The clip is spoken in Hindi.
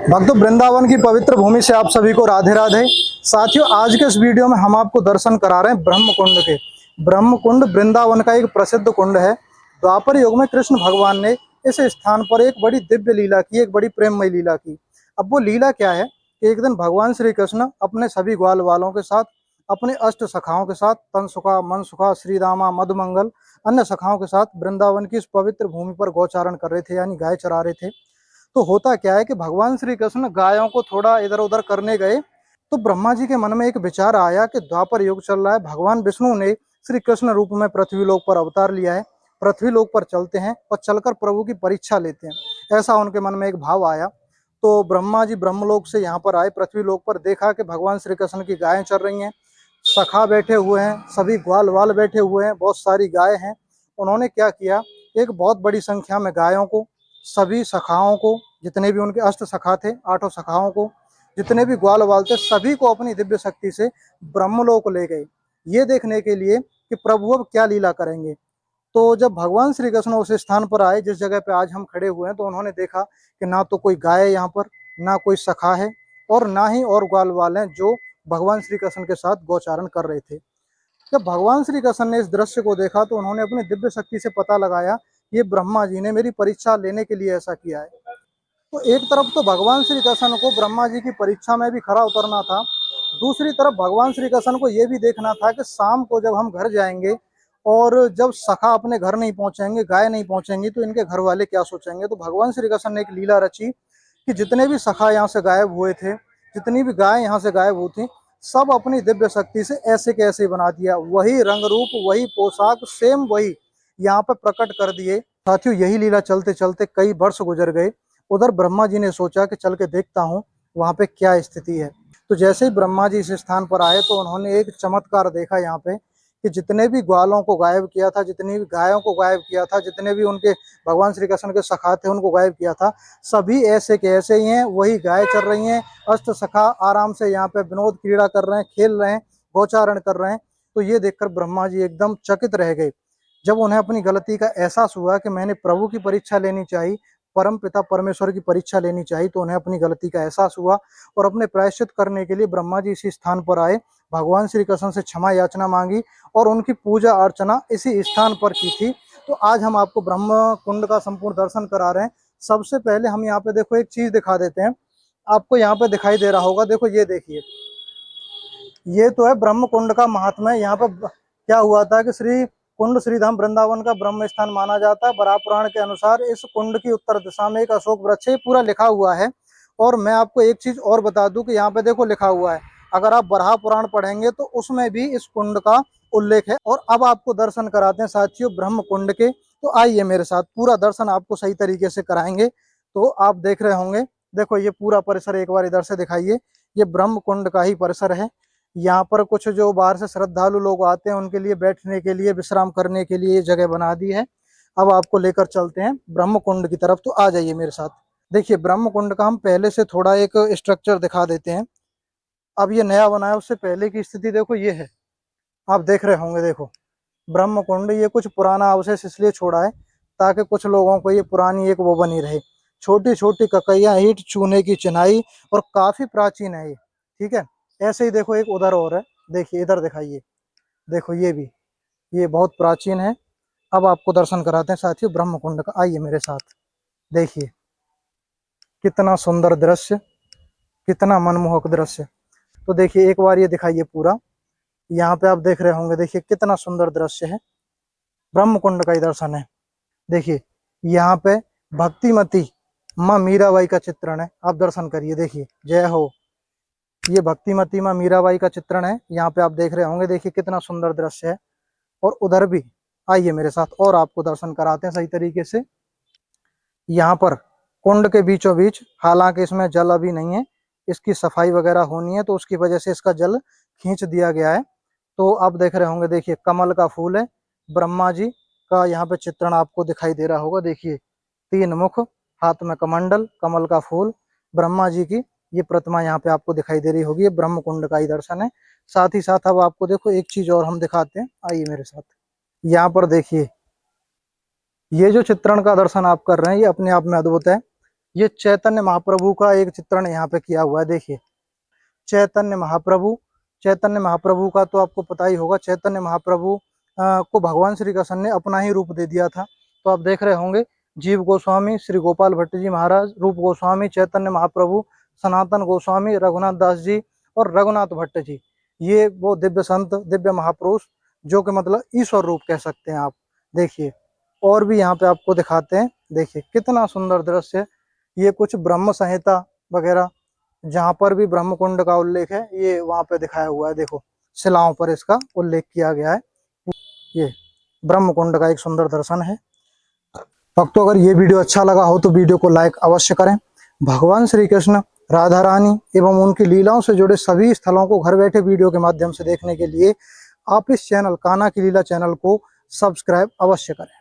भक्तों, वृंदावन की पवित्र भूमि से आप सभी को राधे राधे। साथियों, आज के इस वीडियो में हम आपको दर्शन करा रहे हैं ब्रह्म कुंड के। ब्रह्म कुंड वृंदावन का एक प्रसिद्ध कुंड है। द्वापर युग में कृष्ण भगवान ने इस स्थान पर एक बड़ी दिव्य लीला की, एक बड़ी प्रेममय लीला की। अब वो लीला क्या है कि एक दिन भगवान श्री कृष्ण अपने सभी ग्वाल वालों के साथ, अपने अष्ट सखाओं के साथ, तनसुखा, मनसुखा, श्रीदामा, मधुमंगल, अन्य सखाओं के साथ वृंदावन की इस पवित्र भूमि पर गौचारण कर रहे थे, यानी गाय चरा रहे थे। तो होता क्या है कि भगवान श्री कृष्ण गायों को थोड़ा इधर उधर करने गए, तो ब्रह्मा जी के मन में एक विचार आया कि द्वापर युग चल रहा है, भगवान विष्णु ने श्री कृष्ण रूप में पृथ्वी लोक पर अवतार लिया है, पृथ्वी लोक पर चलते हैं और चलकर प्रभु की परीक्षा लेते हैं। ऐसा उनके मन में एक भाव आया। तो ब्रह्मा जी ब्रह्मलोक से यहाँ पर आए, पृथ्वी लोक पर देखा कि भगवान श्री कृष्ण की गायें चल रही हैं, सखा बैठे हुए हैं, सभी ग्वाल वाल बैठे हुए हैं, बहुत सारी गाय हैं। उन्होंने क्या किया, एक बहुत बड़ी संख्या में गायों को, सभी सखाओं को, जितने भी उनके अष्ट सखा थे, आठों सखाओं को, जितने भी ग्वाल वाल थे, सभी को अपनी दिव्य शक्ति से ब्रह्मलोक ले गए, ये देखने के लिए कि प्रभु अब क्या लीला करेंगे। तो जब भगवान श्री कृष्ण उस स्थान पर आए जिस जगह पे आज हम खड़े हुए हैं, तो उन्होंने देखा कि ना तो कोई गाय है यहाँ पर, ना कोई सखा है, और ना ही और ग्वाल वाल हैं जो भगवान श्री कृष्ण के साथ गौचारण कर रहे थे। जब भगवान श्री कृष्ण ने इस दृश्य को देखा तो उन्होंने अपनी दिव्य शक्ति से पता लगाया, ये ब्रह्मा जी ने मेरी परीक्षा लेने के लिए ऐसा किया है। तो एक तरफ तो भगवान श्री कृष्ण को ब्रह्मा जी की परीक्षा में भी खरा उतरना था, दूसरी तरफ भगवान श्री कृष्ण को ये भी देखना था कि शाम को जब हम घर जाएंगे और जब सखा अपने घर नहीं पहुंचेंगे, गाय नहीं पहुंचेंगी, तो इनके घर वाले क्या सोचेंगे। तो भगवान श्री कृष्ण ने एक लीला रची कि जितने भी सखा यहाँ से गायब हुए थे, जितनी भी गाय यहाँ से गायब हुई थी, सब अपनी दिव्य शक्ति से ऐसे के ऐसे बना दिया, वही रंग रूप, वही पोशाक, सेम वही यहाँ पे प्रकट कर दिए। साथियों, यही लीला चलते चलते कई वर्ष गुजर गए। उधर ब्रह्मा जी ने सोचा कि चल के देखता हूँ वहां पे क्या स्थिति है। तो जैसे ही ब्रह्मा जी इस स्थान पर आए तो उन्होंने एक चमत्कार देखा यहाँ पे कि जितने भी ग्वालों को गायब किया था, जितनी भी गायों को गायब किया था, जितने भी उनके भगवान श्री कृष्ण के सखा थे उनको गायब किया था, सभी ऐसे के ऐसे ही हैं, वही गाय चल रही हैं। अष्ट सखा आराम से यहाँ पे विनोद क्रीड़ा कर रहे हैं, खेल रहे हैं, गोचारण कर रहे हैं। तो ये देखकर ब्रह्मा जी एकदम चकित रह गए। जब उन्हें अपनी गलती का एहसास हुआ कि मैंने प्रभु की परीक्षा लेनी चाहिए, परम पिता परमेश्वर की परीक्षा लेनी चाहिए, तो उन्हें अपनी गलती का एहसास हुआ और अपने प्रायश्चित करने के लिए ब्रह्मा जी इसी स्थान पर आए, भगवान श्री कृष्ण से क्षमा याचना मांगी और उनकी पूजा अर्चना इसी स्थान पर की थी। तो आज हम आपको ब्रह्म कुंड का संपूर्ण दर्शन करा रहे हैं। सबसे पहले हम यहाँ पे देखो एक चीज दिखा देते हैं, आपको यहाँ पे दिखाई दे रहा होगा, देखो ये देखिए, ये तो है ब्रह्म कुंड का महात्म्य। यहाँ पर क्या हुआ था कि श्री कुंड श्रीधाम वृंदावन का ब्रह्म स्थान माना जाता है। बराह पुराण के अनुसार इस कुंड की उत्तर दिशा में एक अशोक वृक्ष है, पूरा लिखा हुआ है। और मैं आपको एक चीज और बता दूं कि यहाँ पे देखो लिखा हुआ है, अगर आप बराह पुराण पढ़ेंगे तो उसमें भी इस कुंड का उल्लेख है। और अब आपको दर्शन कराते हैं साथियों ब्रह्म कुंड के। तो आइए मेरे साथ, पूरा दर्शन आपको सही तरीके से कराएंगे। तो आप देख रहे होंगे, देखो ये पूरा परिसर एक बार इधर से दिखाइए, ये ब्रह्म कुंड का ही परिसर है। यहाँ पर कुछ जो बाहर से श्रद्धालु लोग आते हैं उनके लिए बैठने के लिए, विश्राम करने के लिए ये जगह बना दी है। अब आपको लेकर चलते हैं ब्रह्म कुंड की तरफ, तो आ जाइए मेरे साथ। देखिए ब्रह्म कुंड का हम पहले से थोड़ा एक स्ट्रक्चर दिखा देते हैं। अब ये नया बना है, उससे पहले की स्थिति देखो ये है, आप देख रहे होंगे। देखो ब्रह्म कुंड ये कुछ पुराना अवशेष इसलिए छोड़ा है ताकि कुछ लोगों को ये पुरानी एक वो बनी रहे। छोटी छोटी ककैया, ईंट, चूने की चिनाई, और काफी प्राचीन है ये, ठीक है। ऐसे ही देखो एक उधर और है, देखिए इधर दिखाइए, देखो ये भी, ये बहुत प्राचीन है। अब आपको दर्शन कराते हैं साथियों ब्रह्म कुंड का, आइए मेरे साथ। देखिए कितना सुंदर दृश्य, कितना मनमोहक दृश्य। तो देखिए एक बार ये दिखाइए पूरा, यहाँ पे आप देख रहे होंगे, देखिए कितना सुंदर दृश्य है, ब्रह्म कुंड का ही दर्शन है। देखिए यहाँ पे भक्तिमती माँ मीराबाई का चित्रण है, आप दर्शन करिए, देखिए जय हो। ये भक्तिमती माँ मीराबाई का चित्रण है, यहाँ पे आप देख रहे होंगे, देखिए कितना सुंदर दृश्य है। और उधर भी आइए मेरे साथ और आपको दर्शन कराते हैं सही तरीके से। यहाँ पर कुंड के बीचों बीच, हालांकि इसमें जल अभी नहीं है, इसकी सफाई वगैरह होनी है, तो उसकी वजह से इसका जल खींच दिया गया है। तो आप देख रहे होंगे, देखिए कमल का फूल है, ब्रह्मा जी का यहाँ पे चित्रण आपको दिखाई दे रहा होगा। देखिए 3 मुख, हाथ में कमंडल, कमल का फूल, ब्रह्मा जी की ये प्रतिमा यहाँ पे आपको दिखाई दे रही होगी। ये ब्रह्म कुंड का ही दर्शन है। साथ ही साथ अब आपको देखो एक चीज और हम दिखाते हैं, आइए मेरे साथ। यहाँ पर देखिए ये जो चित्रण का दर्शन आप कर रहे हैं ये अपने आप में अद्भुत है। ये चैतन्य महाप्रभु का एक चित्रण यहाँ पे किया हुआ है। देखिए चैतन्य महाप्रभु का तो आपको पता ही होगा। चैतन्य महाप्रभु को भगवान श्री कृष्ण ने अपना ही रूप दे दिया था। तो आप देख रहे होंगे जीव गोस्वामी, श्री गोपाल भट्ट जी महाराज, रूप गोस्वामी, चैतन्य महाप्रभु, सनातन गोस्वामी, रघुनाथ दास जी और रघुनाथ भट्ट जी, ये वो दिव्य संत, दिव्य महापुरुष जो कि मतलब ईश्वर रूप कह सकते हैं आप। देखिए और भी यहाँ पे आपको दिखाते हैं। देखिए कितना सुंदर दृश्य। ये कुछ ब्रह्म संहिता वगैरह जहाँ पर भी ब्रह्म कुंड का उल्लेख है, ये वहाँ पे दिखाया हुआ है। देखो शिलाओं पर इसका उल्लेख किया गया है। ये ब्रह्म कुंड का एक सुंदर दर्शन है। भक्तों अगर ये वीडियो अच्छा लगा हो तो वीडियो को लाइक अवश्य करें। भगवान श्री कृष्ण, राधा रानी एवं उनकी लीलाओं से जुड़े सभी स्थलों को घर बैठे वीडियो के माध्यम से देखने के लिए आप इस चैनल कान्हा की लीला चैनल को सब्सक्राइब अवश्य करें।